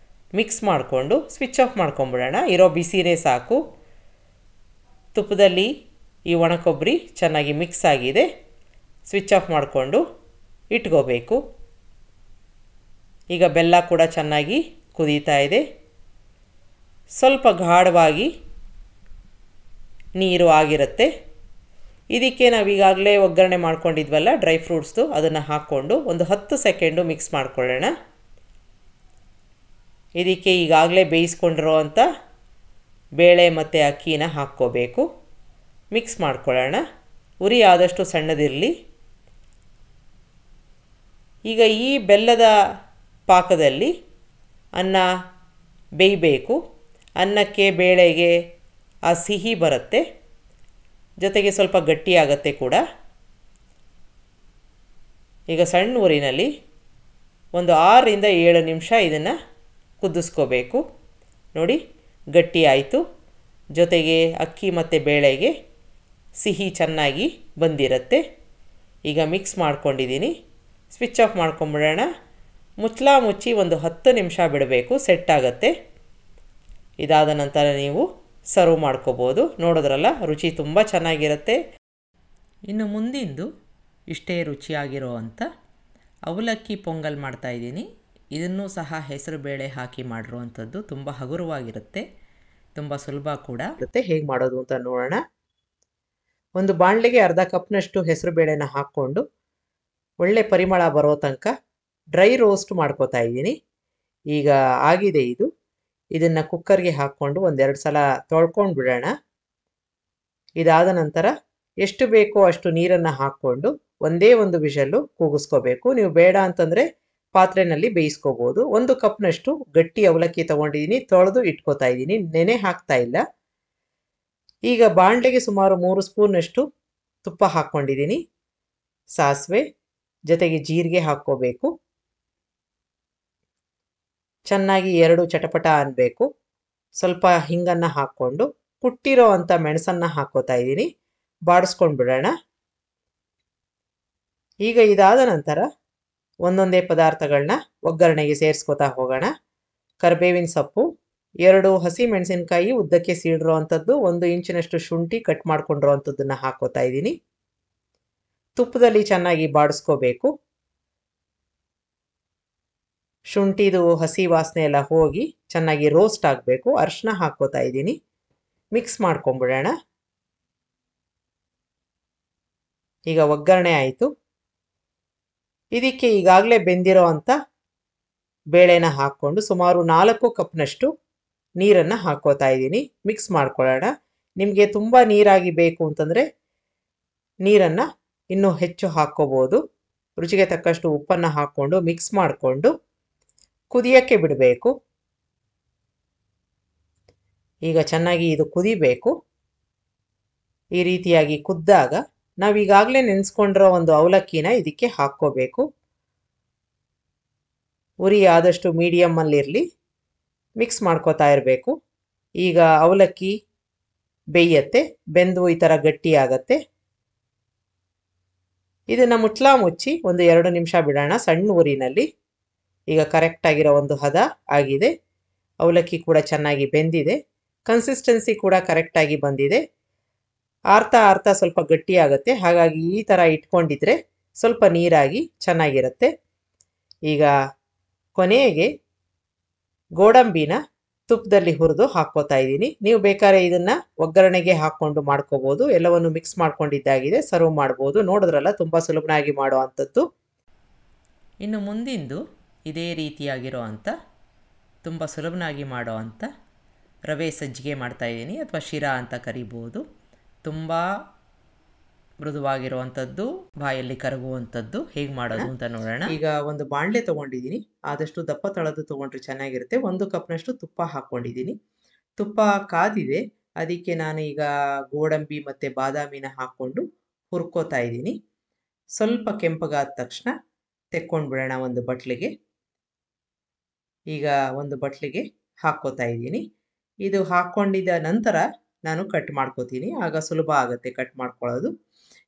ಮಿಕ್ಸ್ ಮಾಡಿಕೊಂಡು ಸ್ವಿಚ್ ಆಫ್ ಮಾಡ್ಕೊಂಬಿಡೋಣ. ಇರೋ ಬಿಸಿನೇ ಸಾಕು. ತುಪ್ಪದಲ್ಲಿ ಈ ಒಣಕೊಬ್ಬರಿ ಚೆನ್ನಾಗಿ ಮಿಕ್ಸ್ ಆಗಿದೆ. ಸ್ವಿಚ್ ಆಫ್ ಮಾಡಿಕೊಂಡು ಇಟ್ಕೋಬೇಕು. ಈಗ ಬೆಲ್ಲ ಕೂಡ ಚೆನ್ನಾಗಿ ಕುದೀತಾ ಇದೆ. ಸ್ವಲ್ಪ ಗಾಢವಾಗಿ ನೀರು ಆಗಿರುತ್ತೆ. ಇದಕ್ಕೆ ನಾವೀಗಾಗಲೇ ಒಗ್ಗರಣೆ ಮಾಡ್ಕೊಂಡಿದ್ವಲ್ಲ ಡ್ರೈ ಫ್ರೂಟ್ಸ್ದು, ಅದನ್ನು ಹಾಕ್ಕೊಂಡು ಒಂದು 10 ಸೆಕೆಂಡು ಮಿಕ್ಸ್ ಮಾಡ್ಕೊಳ್ಳೋಣ. ಇದಕ್ಕೆ ಈಗಾಗಲೇ ಬೇಯಿಸ್ಕೊಂಡಿರೋ ಅಂಥ ಬೇಳೆ ಮತ್ತು ಅಕ್ಕಿನ ಹಾಕ್ಕೋಬೇಕು. ಮಿಕ್ಸ್ ಮಾಡ್ಕೊಳ್ಳೋಣ. ಉರಿ ಆದಷ್ಟು ಸಣ್ಣದಿರಲಿ. ಈಗ ಈ ಬೆಲ್ಲದ ಪಾಕದಲ್ಲಿ ಅನ್ನ ಬೇಯಬೇಕು. ಅನ್ನಕ್ಕೆ ಬೇಳೆಗೆ ಆ ಸಿಹಿ ಬರುತ್ತೆ, ಜೊತೆಗೆ ಸ್ವಲ್ಪ ಗಟ್ಟಿಯಾಗತ್ತೆ ಕೂಡ. ಈಗ ಸಣ್ಣ ಊರಿನಲ್ಲಿ ಒಂದು 6ರಿಂದ 7 ನಿಮಿಷ ಇದನ್ನು ಕುದಿಸ್ಕೋಬೇಕು. ನೋಡಿ, ಗಟ್ಟಿ ಆಯಿತು. ಜೊತೆಗೆ ಅಕ್ಕಿ ಮತ್ತು ಬೇಳೆಗೆ ಸಿಹಿ ಚೆನ್ನಾಗಿ ಬಂದಿರುತ್ತೆ. ಈಗ ಮಿಕ್ಸ್ ಮಾಡ್ಕೊಂಡಿದ್ದೀನಿ. ಸ್ವಿಚ್ ಆಫ್ ಮಾಡ್ಕೊಂಬಿಡೋಣ. ಮುಚ್ಚಿ ಒಂದು 10 ನಿಮಿಷ ಬಿಡಬೇಕು, ಸೆಟ್ ಆಗುತ್ತೆ. ಇದಾದ ನಂತರ ನೀವು ಸರ್ವ್ ಮಾಡ್ಕೋಬೋದು. ನೋಡಿದ್ರಲ್ಲ, ರುಚಿ ತುಂಬ ಚೆನ್ನಾಗಿರುತ್ತೆ. ಇನ್ನು ಮುಂದಿಂದು ಇಷ್ಟೇ ರುಚಿಯಾಗಿರೋ ಅಂಥ ಅವಲಕ್ಕಿ ಪೊಂಗಲ್ ಮಾಡ್ತಾಯಿದ್ದೀನಿ. ಇದನ್ನು ಸಹ ಹೆಸರು ಬೇಳೆ ಹಾಕಿ ಮಾಡಿರುವಂಥದ್ದು. ತುಂಬ ಹಗುರವಾಗಿರುತ್ತೆ, ತುಂಬ ಸುಲಭ ಕೂಡ ಇರುತ್ತೆ. ಹೇಗೆ ಮಾಡೋದು ಅಂತ ನೋಡೋಣ. ಒಂದು ಬಾಣಲೆಗೆ ಅರ್ಧ ಕಪ್ನಷ್ಟು ಹೆಸರು ಬೇಳೆನ ಹಾಕ್ಕೊಂಡು ಒಳ್ಳೆ ಪರಿಮಳ ಬರೋ ತನಕ ಡ್ರೈ ರೋಸ್ಟ್ ಮಾಡ್ಕೋತಾ ಇದ್ದೀನಿ. ಈಗ ಆಗಿದೆ ಇದು. ಇದನ್ನು ಕುಕ್ಕರ್ಗೆ ಹಾಕ್ಕೊಂಡು 1-2 ಸಲ ತೊಳ್ಕೊಂಡು ಬಿಡೋಣ. ಇದಾದ ನಂತರ ಎಷ್ಟು ಬೇಕೋ ಅಷ್ಟು ನೀರನ್ನು ಹಾಕ್ಕೊಂಡು ಒಂದೇ ಒಂದು ವಿಷಲ್ಲು ಕೂಗಿಸ್ಕೋಬೇಕು. ನೀವು ಬೇಡ ಅಂತಂದರೆ ಪಾತ್ರೆಯಲ್ಲಿ ಬೇಯಿಸ್ಕೋಬೋದು. 1 ಕಪ್ನಷ್ಟು ಗಟ್ಟಿ ಅವಲಕ್ಕಿ ತೊಗೊಂಡಿದ್ದೀನಿ. ತೊಳೆದು ಇಟ್ಕೋತಾ ಇದ್ದೀನಿ, ನೆನೆ ಹಾಕ್ತಾ ಇಲ್ಲ. ಈಗ ಬಾಣಲೆಗೆ ಸುಮಾರು 3 ಸ್ಪೂನಷ್ಟು ತುಪ್ಪ ಹಾಕ್ಕೊಂಡಿದ್ದೀನಿ. ಸಾಸಿವೆ ಜೊತೆಗೆ ಜೀರಿಗೆ ಹಾಕ್ಕೋಬೇಕು. ಚೆನ್ನಾಗಿ 2 ಚಟಪಟ ಅನ್ನಬೇಕು. ಸ್ವಲ್ಪ ಹಿಂಗನ್ನು ಹಾಕ್ಕೊಂಡು ಕುಟ್ಟಿರೋ ಅಂಥ ಮೆಣಸನ್ನು ಹಾಕ್ಕೋತಾ ಇದ್ದೀನಿ. ಬಾಡಿಸ್ಕೊಂಡು ಬಿಡೋಣ. ಈಗ ಇದಾದ ನಂತರ ಒಂದೊಂದೇ ಪದಾರ್ಥಗಳನ್ನ ಒಗ್ಗರಣೆಗೆ ಸೇರಿಸ್ಕೋತಾ ಹೋಗೋಣ. ಕರಿಬೇವಿನ ಸೊಪ್ಪು, 2 ಹಸಿ ಮೆಣಸಿನಕಾಯಿ ಉದ್ದಕ್ಕೆ ಸೀಳಿರೋ ಅಂಥದ್ದು, 1 ಇಂಚಿನಷ್ಟು ಶುಂಠಿ ಕಟ್ ಮಾಡ್ಕೊಂಡಿರೋ ಅಂಥದ್ದನ್ನು ಹಾಕ್ಕೋತಾ ಇದ್ದೀನಿ. ತುಪ್ಪದಲ್ಲಿ ಚೆನ್ನಾಗಿ ಬಾಡಿಸ್ಕೋಬೇಕು. ಶುಂಠಿದು ಹಸಿ ವಾಸನೆ ಎಲ್ಲ ಹೋಗಿ ಚೆನ್ನಾಗಿ ರೋಸ್ಟ್ ಆಗಬೇಕು. ಅರಿಶಿನ ಹಾಕ್ಕೋತಾ ಇದ್ದೀನಿ. ಮಿಕ್ಸ್ ಮಾಡ್ಕೊಂಬಿಡೋಣ. ಈಗ ಒಗ್ಗರಣೆ ಆಯಿತು. ಇದಕ್ಕೆ ಈಗಾಗಲೇ ಬೆಂದಿರೋ ಅಂಥ ಬೇಳೆನ ಹಾಕ್ಕೊಂಡು ಸುಮಾರು 4 ಕಪ್ನಷ್ಟು ನೀರನ್ನು ಹಾಕ್ಕೋತಾ ಇದ್ದೀನಿ. ಮಿಕ್ಸ್ ಮಾಡ್ಕೊಳ್ಳೋಣ. ನಿಮಗೆ ತುಂಬ ನೀರಾಗಿ ಬೇಕು ಅಂತಂದರೆ ನೀರನ್ನು ಇನ್ನೂ ಹೆಚ್ಚು ಹಾಕ್ಕೋಬೋದು. ರುಚಿಗೆ ತಕ್ಕಷ್ಟು ಉಪ್ಪನ್ನು ಹಾಕ್ಕೊಂಡು ಮಿಕ್ಸ್ ಮಾಡಿಕೊಂಡು ಕುದಿಯೋಕ್ಕೆ ಬಿಡಬೇಕು. ಈಗ ಚೆನ್ನಾಗಿ ಇದು ಕುದಿಬೇಕು. ಈ ರೀತಿಯಾಗಿ ಕುದ್ದಾಗ ನಾವು ಈಗಾಗಲೇ ನೆನೆಸ್ಕೊಂಡಿರೋ ಒಂದು ಅವಲಕ್ಕಿನ ಇದಕ್ಕೆ ಹಾಕ್ಕೋಬೇಕು. ಉರಿ ಆದಷ್ಟು ಮೀಡಿಯಮ್ಮಲ್ಲಿರಲಿ, ಮಿಕ್ಸ್ ಮಾಡ್ಕೋತಾ ಇರಬೇಕು. ಈಗ ಅವಲಕ್ಕಿ ಬೇಯತ್ತೆ, ಬೆಂದು ಈ ಥರ ಗಟ್ಟಿ ಆಗತ್ತೆ. ಇದನ್ನು ಮುಚ್ಚಿ ಒಂದು 2 ನಿಮಿಷ ಬಿಡೋಣ ಸಣ್ಣ ಊರಿನಲ್ಲಿ. ಈಗ ಕರೆಕ್ಟಾಗಿರೋ ಒಂದು ಹದ ಆಗಿದೆ. ಅವಲಕ್ಕಿ ಕೂಡ ಚೆನ್ನಾಗಿ ಬೆಂದಿದೆ, ಕನ್ಸಿಸ್ಟೆನ್ಸಿ ಕೂಡ ಕರೆಕ್ಟಾಗಿ ಬಂದಿದೆ. ಆರ್ತಾ ಸ್ವಲ್ಪ ಗಟ್ಟಿ ಆಗುತ್ತೆ, ಹಾಗಾಗಿ ಈ ಥರ ಇಟ್ಕೊಂಡಿದ್ರೆ ಸ್ವಲ್ಪ ನೀರಾಗಿ ಚೆನ್ನಾಗಿರುತ್ತೆ. ಈಗ ಕೊನೆಗೆ ಗೋಡಂಬಿನ ತುಪ್ಪದಲ್ಲಿ ಹುರಿದು ಹಾಕ್ಕೋತಾ ಇದ್ದೀನಿ. ನೀವು ಬೇಕಾದ್ರೆ ಇದನ್ನು ಒಗ್ಗರಣೆಗೆ ಹಾಕ್ಕೊಂಡು ಮಾಡ್ಕೋಬೋದು. ಎಲ್ಲವನ್ನು ಮಿಕ್ಸ್ ಮಾಡ್ಕೊಂಡಿದ್ದಾಗಿದೆ, ಸರ್ವ್ ಮಾಡ್ಬೋದು. ನೋಡಿದ್ರಲ್ಲ, ತುಂಬ ಸುಲಭನಾಗಿ ಮಾಡೋ ಅಂಥದ್ದು. ಇನ್ನು ಮುಂದಿಂದು ಇದೇ ರೀತಿಯಾಗಿರೋ ಅಂಥ ತುಂಬ ಸುಲಭನಾಗಿ ಮಾಡೋ ಅಂಥ ರವೆ ಸಜ್ಜಿಗೆ ಮಾಡ್ತಾಯಿದ್ದೀನಿ, ಅಥವಾ ಶಿರಾ ಅಂತ ಕರಿಬೋದು. ತುಂಬ ಮೃದುವಾಗಿರುವಂಥದ್ದು, ಬಾಯಲ್ಲಿ ಕರಗುವಂಥದ್ದು. ಹೇಗೆ ಮಾಡೋದು ಅಂತ ನೋಡೋಣ. ಈಗ ಒಂದು ಬಾಣಲೆ ತೊಗೊಂಡಿದ್ದೀನಿ, ಆದಷ್ಟು ದಪ್ಪ ತಳದು ತೊಗೊಂಡ್ರೆ ಚೆನ್ನಾಗಿರುತ್ತೆ. 1 ಕಪ್ನಷ್ಟು ತುಪ್ಪ ಹಾಕ್ಕೊಂಡಿದ್ದೀನಿ. ತುಪ್ಪ ಕಾದಿದೆ, ಅದಕ್ಕೆ ನಾನು ಈಗ ಗೋಡಂಬಿ ಮತ್ತು ಬಾದಾಮಿನ ಹಾಕ್ಕೊಂಡು ಹುರ್ಕೋತಾ ಇದ್ದೀನಿ. ಸ್ವಲ್ಪ ಕೆಂಪಗಾದ ತಕ್ಷಣ ತೆಕ್ಕೊಂಡ್ಬಿಡೋಣ ಒಂದು ಬಟ್ಲಿಗೆ. ಈಗ ಒಂದು ಬಟ್ಲಿಗೆ ಹಾಕ್ಕೋತಾ ಇದ್ದೀನಿ. ಇದು ಹಾಕ್ಕೊಂಡಿದ್ದ ನಂತರ ನಾನು ಕಟ್ ಮಾಡ್ಕೋತೀನಿ, ಆಗ ಸುಲಭ ಆಗುತ್ತೆ ಕಟ್ ಮಾಡ್ಕೊಳ್ಳೋದು.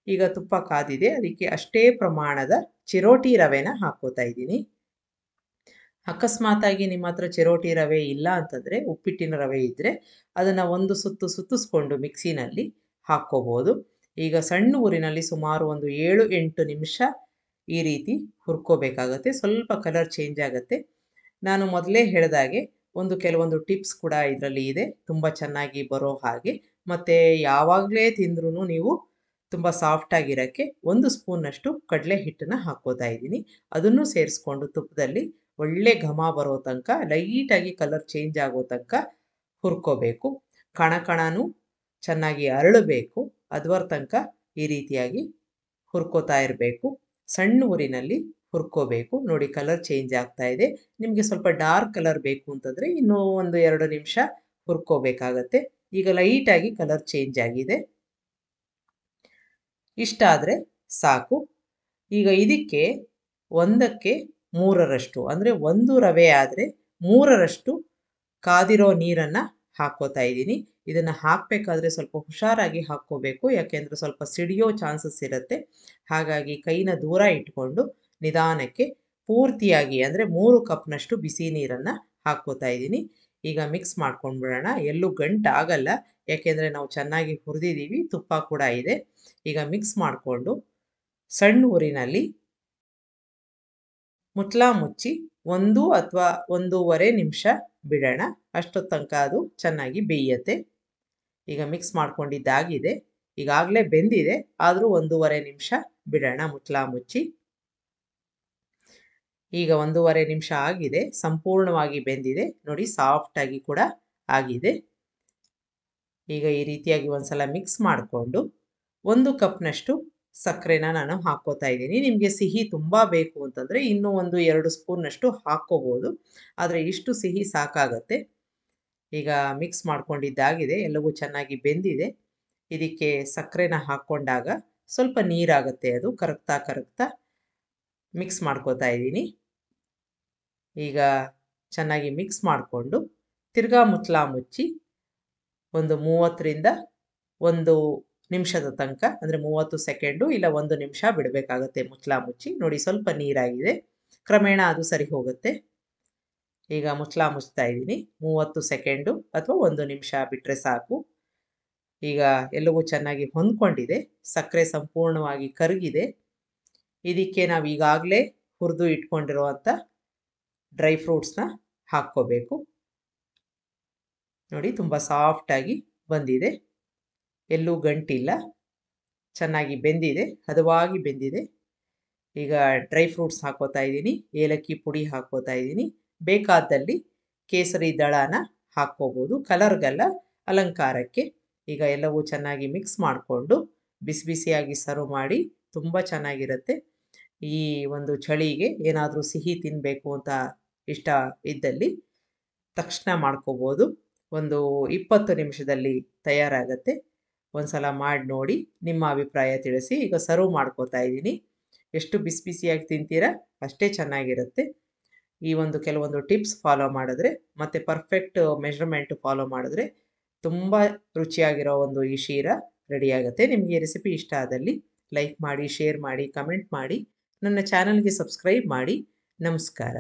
ಈಗ ತುಪ್ಪ ಕಾದಿದೆ, ಅದಕ್ಕೆ ಅಷ್ಟೇ ಪ್ರಮಾಣದ ಚಿರೋಟಿ ರವೆನ ಹಾಕ್ಕೋತಾ ಇದ್ದೀನಿ. ಅಕಸ್ಮಾತಾಗಿ ನಿಮ್ಮ ಹತ್ರ ಚಿರೋಟಿ ರವೆ ಇಲ್ಲ ಅಂತಂದರೆ, ಉಪ್ಪಿಟ್ಟಿನ ರವೆ ಇದ್ದರೆ ಅದನ್ನು ಒಂದು ಸುತ್ತಿಸ್ಕೊಂಡು ಮಿಕ್ಸಿನಲ್ಲಿ ಹಾಕ್ಕೋಬೋದು. ಈಗ ಸಣ್ಣ ಊರಿನಲ್ಲಿ ಸುಮಾರು ಒಂದು 7-8 ನಿಮಿಷ ಈ ರೀತಿ ಹುರ್ಕೋಬೇಕಾಗತ್ತೆ. ಸ್ವಲ್ಪ ಕಲರ್ ಚೇಂಜ್ ಆಗುತ್ತೆ. ನಾನು ಮೊದಲೇ ಹೇಳಿದಾಗೆ ಕೆಲವೊಂದು ಟಿಪ್ಸ್ ಕೂಡ ಇದರಲ್ಲಿ ಇದೆ, ತುಂಬ ಚೆನ್ನಾಗಿ ಬರೋ ಹಾಗೆ. ಮತ್ತು ಯಾವಾಗಲೇ ತಿಂದ್ರೂ ನೀವು ತುಂಬ ಸಾಫ್ಟಾಗಿರೋಕ್ಕೆ 1 ಸ್ಪೂನ್ನಷ್ಟು ಕಡಲೆ ಹಿಟ್ಟನ್ನು ಹಾಕ್ಕೋತಾ ಇದ್ದೀನಿ. ಅದನ್ನು ಸೇರಿಸ್ಕೊಂಡು ತುಪ್ಪದಲ್ಲಿ ಒಳ್ಳೆ ಘಮ ಬರೋ ತನಕ, ಲೈಟಾಗಿ ಕಲರ್ ಚೇಂಜ್ ಆಗೋ ತನಕ ಹುರ್ಕೋಬೇಕು. ಕಣನೂ ಚೆನ್ನಾಗಿ ಅರಳಬೇಕು, ಅದುವರ ತನಕ ಈ ರೀತಿಯಾಗಿ ಹುರ್ಕೋತಾ ಇರಬೇಕು. ಸಣ್ಣ ಊರಿನಲ್ಲಿ ಹುರ್ಕೋಬೇಕು. ನೋಡಿ, ಕಲರ್ ಚೇಂಜ್ ಆಗ್ತಾ ಇದೆ. ನಿಮಗೆ ಸ್ವಲ್ಪ ಡಾರ್ಕ್ ಕಲರ್ ಬೇಕು ಅಂತಂದರೆ ಇನ್ನೂ 1-2 ನಿಮಿಷ ಹುರ್ಕೋಬೇಕಾಗತ್ತೆ. ಈಗ ಲೈಟಾಗಿ ಕಲರ್ ಚೇಂಜ್ ಆಗಿದೆ. ಇಷ್ಟಾದರೆ ಸಾಕು. ಈಗ ಇದಕ್ಕೆ 1ಕ್ಕೆ 3ರಷ್ಟು, ಅಂದರೆ 1 ರವೆ ಆದರೆ 3ರಷ್ಟು ಕಾದಿರೋ ನೀರನ್ನು ಹಾಕ್ಕೋತಾ ಇದ್ದೀನಿ. ಇದನ್ನು ಹಾಕಬೇಕಾದ್ರೆ ಸ್ವಲ್ಪ ಹುಷಾರಾಗಿ ಹಾಕ್ಕೋಬೇಕು, ಯಾಕೆಂದರೆ ಸ್ವಲ್ಪ ಸಿಡಿಯೋ ಚಾನ್ಸಸ್ ಇರುತ್ತೆ. ಹಾಗಾಗಿ ಕೈನ ದೂರ ಇಟ್ಕೊಂಡು ನಿಧಾನಕ್ಕೆ ಪೂರ್ತಿಯಾಗಿ, ಅಂದರೆ 3 ಕಪ್ನಷ್ಟು ಬಿಸಿ ನೀರನ್ನು ಹಾಕ್ಕೋತಾ ಇದ್ದೀನಿ. ಈಗ ಮಿಕ್ಸ್ ಮಾಡ್ಕೊಂಡ್ಬಿಡೋಣ. ಎಲ್ಲೂ ಗಂಟಾಗಲ್ಲ, ಯಾಕೆಂದರೆ ನಾವು ಚೆನ್ನಾಗಿ ಹುರಿದಿದ್ದೀವಿ, ತುಪ್ಪ ಕೂಡ ಇದೆ. ಈಗ ಮಿಕ್ಸ್ ಮಾಡಿಕೊಂಡು ಸಣ್ಣ ಊರಿನಲ್ಲಿ ಮುಚ್ಚಿ 1 ಅಥವಾ 1.5 ನಿಮಿಷ ಬಿಡೋಣ. ಅಷ್ಟೊತ್ತು ತನಕ ಅದು ಚೆನ್ನಾಗಿ ಬೇಯುತ್ತೆ. ಈಗ ಮಿಕ್ಸ್ ಮಾಡ್ಕೊಂಡಿದ್ದಾಗಿದೆ, ಈಗಾಗಲೇ ಬೆಂದಿದೆ, ಆದರೂ 1.5 ನಿಮಿಷ ಬಿಡೋಣ ಮುಚ್ಚಿ. ಈಗ 1.5 ನಿಮಿಷ ಆಗಿದೆ, ಸಂಪೂರ್ಣವಾಗಿ ಬೆಂದಿದೆ. ನೋಡಿ, ಸಾಫ್ಟಾಗಿ ಕೂಡ ಆಗಿದೆ. ಈಗ ಈ ರೀತಿಯಾಗಿ ಒಂದ್ಸಲ ಮಿಕ್ಸ್ ಮಾಡಿಕೊಂಡು 1 ಕಪ್ನಷ್ಟು ಸಕ್ಕರೆನ ನಾನು ಹಾಕ್ಕೋತಾ ಇದ್ದೀನಿ. ನಿಮಗೆ ಸಿಹಿ ತುಂಬ ಬೇಕು ಅಂತಂದರೆ ಇನ್ನೂ 1-2 ಸ್ಪೂನ್ನಷ್ಟು ಹಾಕ್ಕೋಬೋದು, ಆದರೆ ಇಷ್ಟು ಸಿಹಿ ಸಾಕಾಗತ್ತೆ. ಈಗ ಮಿಕ್ಸ್ ಮಾಡ್ಕೊಂಡಿದ್ದಾಗಿದೆ, ಎಲ್ಲವೂ ಚೆನ್ನಾಗಿ ಬೆಂದಿದೆ. ಇದಕ್ಕೆ ಸಕ್ಕರೆನ ಹಾಕ್ಕೊಂಡಾಗ ಸ್ವಲ್ಪ ನೀರಾಗುತ್ತೆ, ಅದು ಕರಗ್ತಾ ಮಿಕ್ಸ್ ಮಾಡ್ಕೋತಾ ಇದ್ದೀನಿ. ಈಗ ಚೆನ್ನಾಗಿ ಮಿಕ್ಸ್ ಮಾಡಿಕೊಂಡು ತಿರ್ಗಾ ಮುಚ್ಚಿ ಒಂದು 30ರಿಂದ 1 ನಿಮಿಷದ ತನಕ, ಅಂದರೆ 30 ಸೆಕೆಂಡು ಇಲ್ಲ 1 ನಿಮಿಷ ಬಿಡಬೇಕಾಗತ್ತೆ ಮುಚ್ಚಿ. ನೋಡಿ, ಸ್ವಲ್ಪ ನೀರಾಗಿದೆ, ಕ್ರಮೇಣ ಅದು ಸರಿ ಹೋಗುತ್ತೆ. ಈಗ ಮುಚ್ತಾ ಇದ್ದೀನಿ. 30 ಸೆಕೆಂಡು ಅಥವಾ 1 ನಿಮಿಷ ಬಿಟ್ಟರೆ ಸಾಕು. ಈಗ ಎಲ್ಲವೂ ಚೆನ್ನಾಗಿ ಹೊಂದ್ಕೊಂಡಿದೆ, ಸಕ್ಕರೆ ಸಂಪೂರ್ಣವಾಗಿ ಕರಗಿದೆ. ಇದಕ್ಕೆ ನಾವು ಈಗಾಗಲೇ ಹುರಿದು ಇಟ್ಕೊಂಡಿರುವಂಥ ಡ್ರೈ ಫ್ರೂಟ್ಸ್ನ ಹಾಕ್ಕೋಬೇಕು. ನೋಡಿ, ತುಂಬ ಸಾಫ್ಟಾಗಿ ಬಂದಿದೆ, ಎಲ್ಲೂ ಗಂಟಿಲ್ಲ, ಚೆನ್ನಾಗಿ ಬೆಂದಿದೆ, ಹದವಾಗಿ ಬೆಂದಿದೆ. ಈಗ ಡ್ರೈ ಫ್ರೂಟ್ಸ್ ಹಾಕ್ಕೋತಾ ಇದ್ದೀನಿ, ಏಲಕ್ಕಿ ಪುಡಿ ಹಾಕ್ಕೋತಾ ಇದ್ದೀನಿ. ಬೇಕಾದಲ್ಲಿ ಕೇಸರಿ ದಳನ ಹಾಕ್ಕೋಬೋದು, ಕಲರ್ಗೆಲ್ಲ, ಅಲಂಕಾರಕ್ಕೆ. ಈಗ ಎಲ್ಲವೂ ಚೆನ್ನಾಗಿ ಮಿಕ್ಸ್ ಮಾಡಿಕೊಂಡು ಬಿಸಿಯಾಗಿ ಸರ್ವ್ ಮಾಡಿ, ತುಂಬ ಚೆನ್ನಾಗಿರುತ್ತೆ. ಈ ಒಂದು ಚಳಿಗೆ ಏನಾದರೂ ಸಿಹಿ ತಿನ್ನಬೇಕು ಅಂತ ಇಷ್ಟ ಇದ್ದಲ್ಲಿ ತಕ್ಷಣ ಮಾಡ್ಕೋಬೋದು. ಒಂದು 20 ನಿಮಿಷದಲ್ಲಿ ತಯಾರಾಗತ್ತೆ. ಒಂದು ಸಲ ಮಾಡಿ ನೋಡಿ, ನಿಮ್ಮ ಅಭಿಪ್ರಾಯ ತಿಳಿಸಿ. ಈಗ ಸರ್ವ್ ಮಾಡ್ಕೋತಾ ಇದ್ದೀನಿ. ಎಷ್ಟು ಬಿಸಿ ಬಿಸಿಯಾಗಿ ತಿಂತೀರಾ ಅಷ್ಟೇ ಚೆನ್ನಾಗಿರುತ್ತೆ. ಈ ಒಂದು ಕೆಲವೊಂದು ಟಿಪ್ಸ್ ಫಾಲೋ ಮಾಡಿದ್ರೆ ಮತ್ತು ಪರ್ಫೆಕ್ಟ್ ಮೆಷರ್ಮೆಂಟ್ ಫಾಲೋ ಮಾಡಿದ್ರೆ ತುಂಬ ರುಚಿಯಾಗಿರೋ ಒಂದು ಈ ಶೀರಾ ರೆಡಿಯಾಗುತ್ತೆ. ನಿಮಗೆ ಈ ರೆಸಿಪಿ ಇಷ್ಟ ಆದಲ್ಲಿ ಲೈಕ್ ಮಾಡಿ, ಶೇರ್ ಮಾಡಿ, ಕಮೆಂಟ್ ಮಾಡಿ, ನನ್ನ ಚಾನಲ್ಗೆ ಸಬ್ಸ್ಕ್ರೈಬ್ ಮಾಡಿ. ನಮಸ್ಕಾರ.